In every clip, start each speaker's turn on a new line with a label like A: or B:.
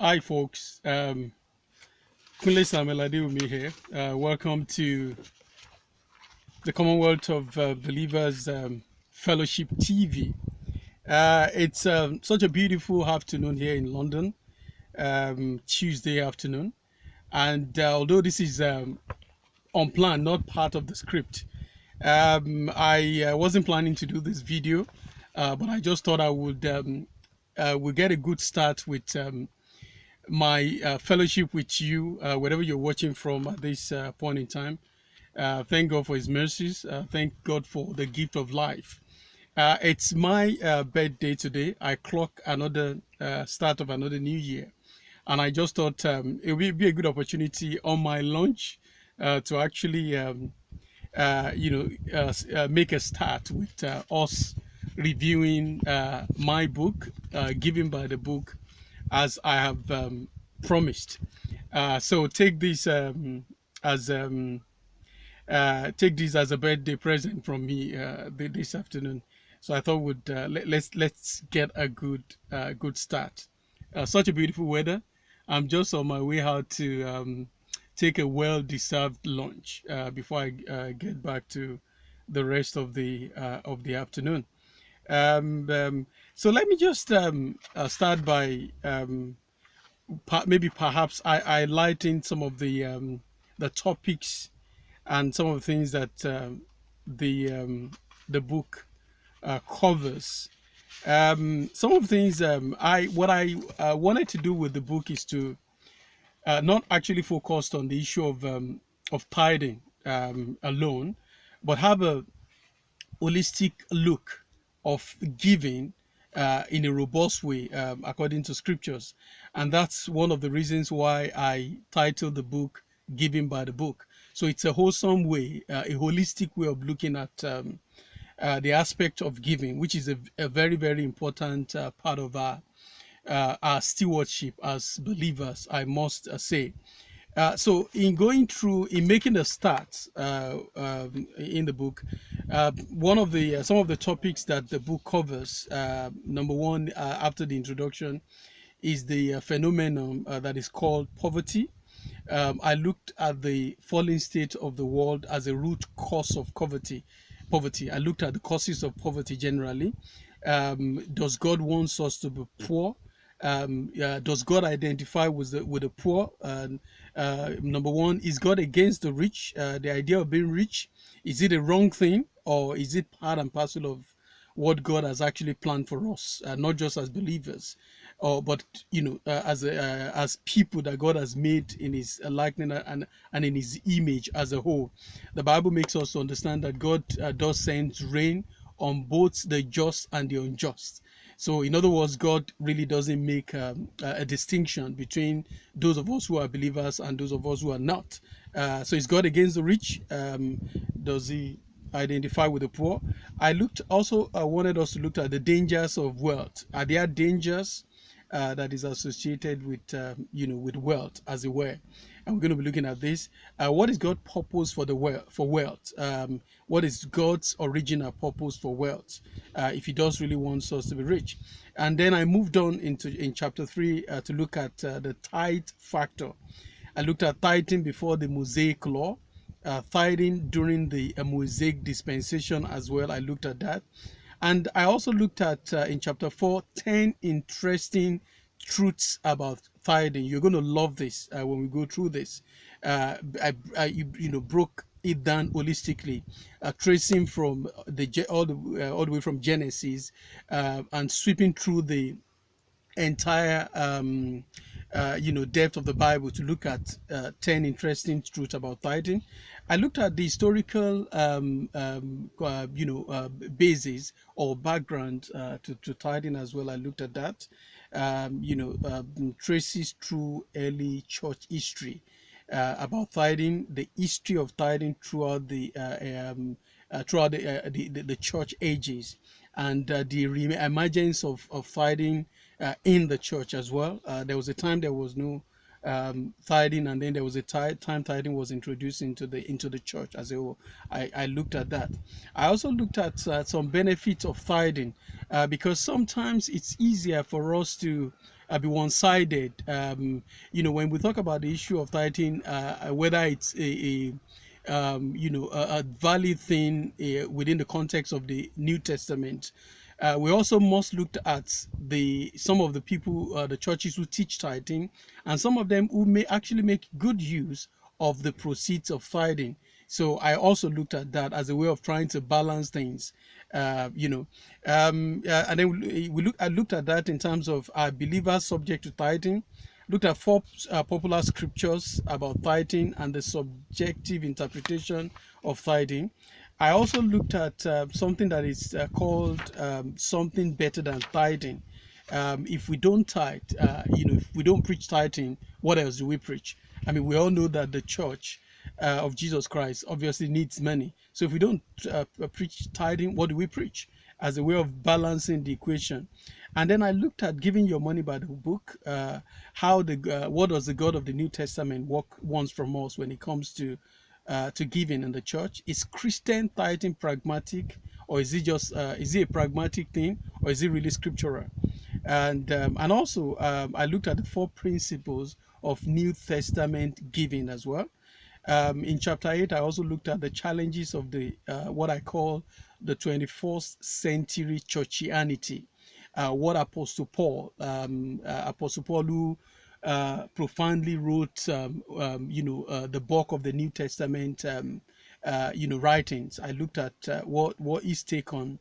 A: Hi, folks. Kunle Adewumi here. Welcome to the Commonwealth of Believers Fellowship TV. It's such a beautiful afternoon here in London, Tuesday afternoon. And although this is unplanned, not part of the script, I wasn't planning to do this video, but I just thought I would get a good start with my fellowship with you, wherever you're watching from at this point in time. Thank God for His mercies. Thank God for the gift of life. It's my birthday today. I clock another start of another new year, and I just thought it would be a good opportunity on my lunch to actually, make a start with us reviewing my book, Given by the Book, as I have promised. So as take this as a birthday present from me this afternoon. So I thought let's get a good start. Such a beautiful weather. I'm just on my way out to take a well-deserved lunch before I get back to the rest of the afternoon. So let me just start by maybe perhaps I highlighting some of the topics and some of the things that the the book covers. Some of the things I wanted to do with the book is to not actually focus on the issue of tithing alone, but have a holistic look of giving in a robust way according to scriptures. And that's one of the reasons why I titled the book Giving by the Book. So it's a wholesome way, a holistic way of looking at the aspect of giving, which is a very, very important part of our stewardship as believers, I must say. So in making a start in the book, one of the some of the topics that the book covers, number one, after the introduction, is the phenomenon that is called poverty. I looked at the fallen state of the world as a root cause of poverty. I looked at the causes of poverty generally. Does God want us to be poor? Does God identify with the poor? Number one, is God against the rich? The idea of being rich, is it a wrong thing, or is it part and parcel of what God has actually planned for us, not just as believers, but as people that God has made in His likeness and in His image as a whole. The Bible makes us understand that God does send rain on both the just and the unjust. So, in other words, God really doesn't make a distinction between those of us who are believers and those of us who are not. So, is God against the rich? Does He identify with the poor? I wanted us to look at the dangers of wealth. Are there dangers that is associated with wealth, as it were? And we're going to be looking at this. What is God's purpose for wealth? What is God's original purpose for wealth? If He does really wants us to be rich. And then I moved on in chapter 3 to look at the tithe factor. I looked at tithing before the Mosaic law, tithing during the Mosaic dispensation as well. I looked at that. And I also looked at, in chapter 4, 10 interesting truths about tithing. You're going to love this when we go through this. I broke it down holistically, tracing from all the way from Genesis and sweeping through the entire depth of the Bible to look at 10 interesting truths about tithing. I looked at the historical basis or background to tithing as well. I looked at that. Traces through early church history about tithing, the history of tithing throughout the church ages, and the emergence of tithing in the church as well. There was a time there was no tithing, and then there was a time tithing was introduced into the church as a whole. I looked at that. I also looked at some benefits of tithing, because sometimes it's easier for us to be one-sided. When we talk about the issue of tithing, whether it's a valid thing within the context of the New Testament. We also must look at some of the people, the churches who teach tithing, and some of them who may actually make good use of the proceeds of tithing. So I also looked at that as a way of trying to balance things, and then I looked at that in terms of believers subject to tithing. Looked at four popular scriptures about tithing and the subjective interpretation of tithing. I also looked at something that is called something better than tithing. If we don't tithe, if we don't preach tithing, what else do we preach? I mean, we all know that the church of Jesus Christ obviously needs money. So if we don't preach tithing, what do we preach? As a way of balancing the equation. And then I looked at giving your money by the book. What does the God of the New Testament wants from us when it comes to giving in the church? Is Christian tithing pragmatic, or is it just is it a pragmatic thing, or is it really scriptural? And also I looked at the four principles of New Testament giving as well. In chapter 8, I also looked at the challenges of the what I call the 21st century churchianity. What Apostle Paul, who profoundly wrote, the bulk of the New Testament, writings. I looked at what his take on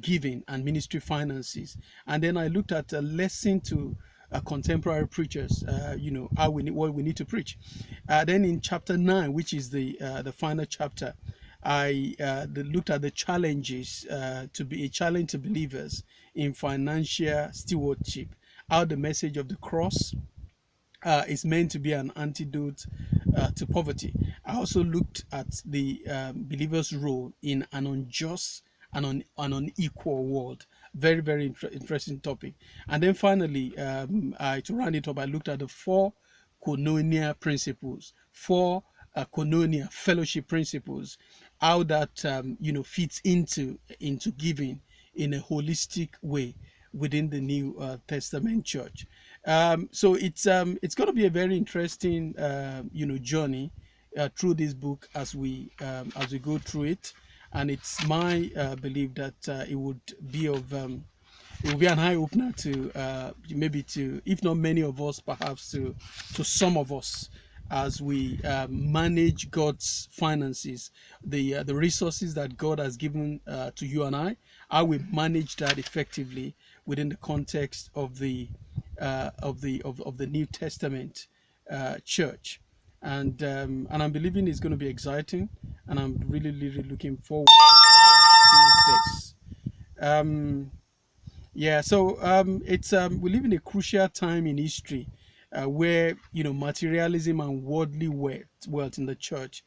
A: giving and ministry finances, and then I looked at a lesson to contemporary preachers, what we need to preach. Then in chapter 9, which is the final chapter, I looked at the challenges to be a challenge to believers in financial stewardship, how the message of the cross is meant to be an antidote to poverty. I also looked at the believer's role in an unjust and an unequal world. Very, very interesting topic. And then finally, to round it up, I looked at the four koinonia principles, four koinonia fellowship principles, how that fits into giving in a holistic way within the New Testament church. So it's going to be a very interesting journey through this book as we go through it, and it's my belief that it would be an eye opener to maybe to, if not many of us, perhaps to some of us, as we manage God's finances, the resources that God has given to you and I, how we manage that effectively within the context of the New Testament church, and I'm believing it's going to be exciting, and I'm really, really looking forward to this. We live in a crucial time in history where materialism and worldly wealth in the church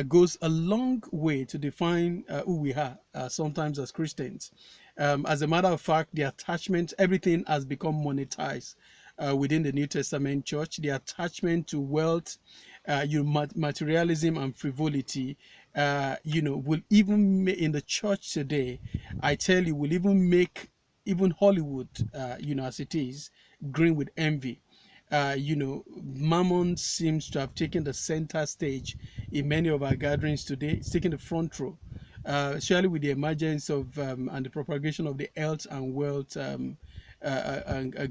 A: goes a long way to define who we are, sometimes as Christians. As a matter of fact, the attachment, everything has become monetized within the New Testament church. The attachment to wealth, materialism and frivolity, will even in the church today, I tell you, will even make even Hollywood, as it is, green with envy. Mammon seems to have taken the center stage in many of our gatherings today. It's taking the front row, especially with the emergence of and the propagation of the health and wealth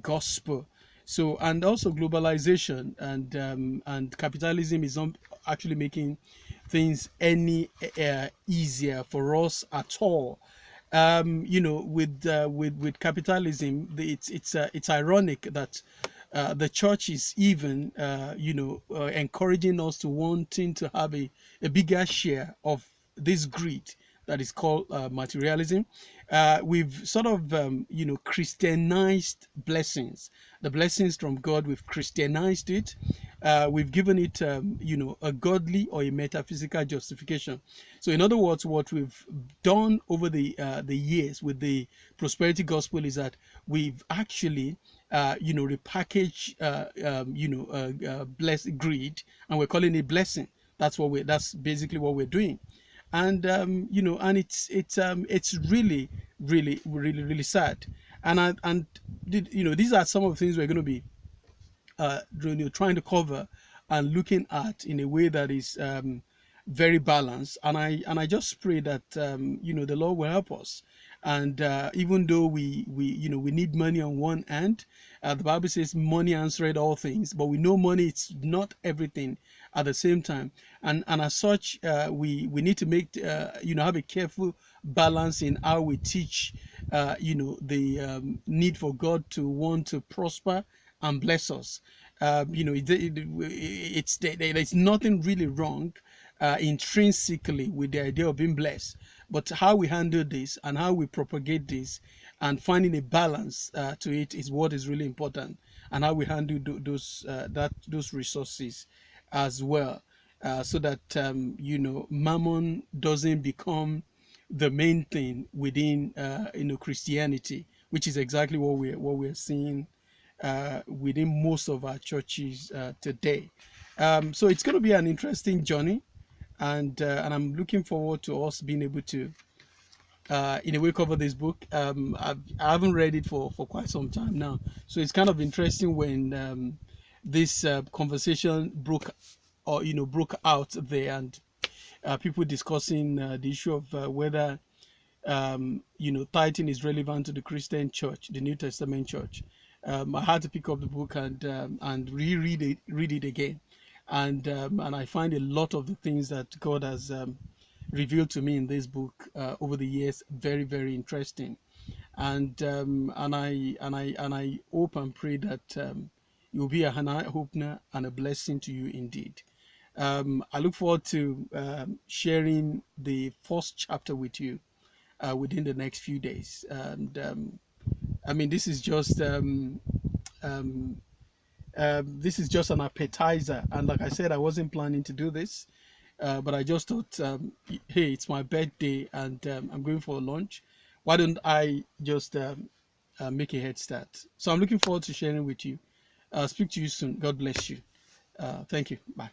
A: gospel. So, and also globalization and capitalism is not actually making things any easier for us at all. With capitalism, it's ironic that the church is even encouraging us to wanting to have a bigger share of this greed that is called materialism. We've sort of Christianized blessings, the blessings from God. We've Christianized it. we've given it, a godly or a metaphysical justification. So, in other words, what we've done over the years with the prosperity gospel is that we've actually, repackaged, blessed greed, and we're calling it blessing. That's basically what we're doing. And and it's really, really, really, really sad. These are some of the things we're going to be trying to cover and looking at in a way that is very balanced. And I just pray that the Lord will help us. And even though we need money on one end, the Bible says money answered all things, but we know money it's not everything at the same time. And as such, we need to make have a careful balance in how we teach the need for God to want to prosper and bless us. There's nothing really wrong intrinsically with the idea of being blessed, but how we handle this and how we propagate this and finding a balance to it is what is really important, and how we handle those resources as well, so that mammon doesn't become the main thing within Christianity, which is exactly what we're seeing within most of our churches today. So it's going to be an interesting journey, and I'm looking forward to us being able to, in a way, cover this book. I haven't read it for quite some time now, so it's kind of interesting when this conversation broke out there, and people discussing the issue of whether tithing is relevant to the Christian church, the New Testament church. I had to pick up the book and read it again, and I find a lot of the things that God has revealed to me in this book over the years very, very interesting. And I hope and pray that you'll be an eye opener and a blessing to you indeed. I look forward to sharing the first chapter with you within the next few days. And this is just an appetizer. And like I said, I wasn't planning to do this, but I just thought, hey, it's my birthday, and I'm going for a lunch. Why don't I just make a head start? So I'm looking forward to sharing with you. Speak to you soon. God bless you. Thank you. Bye.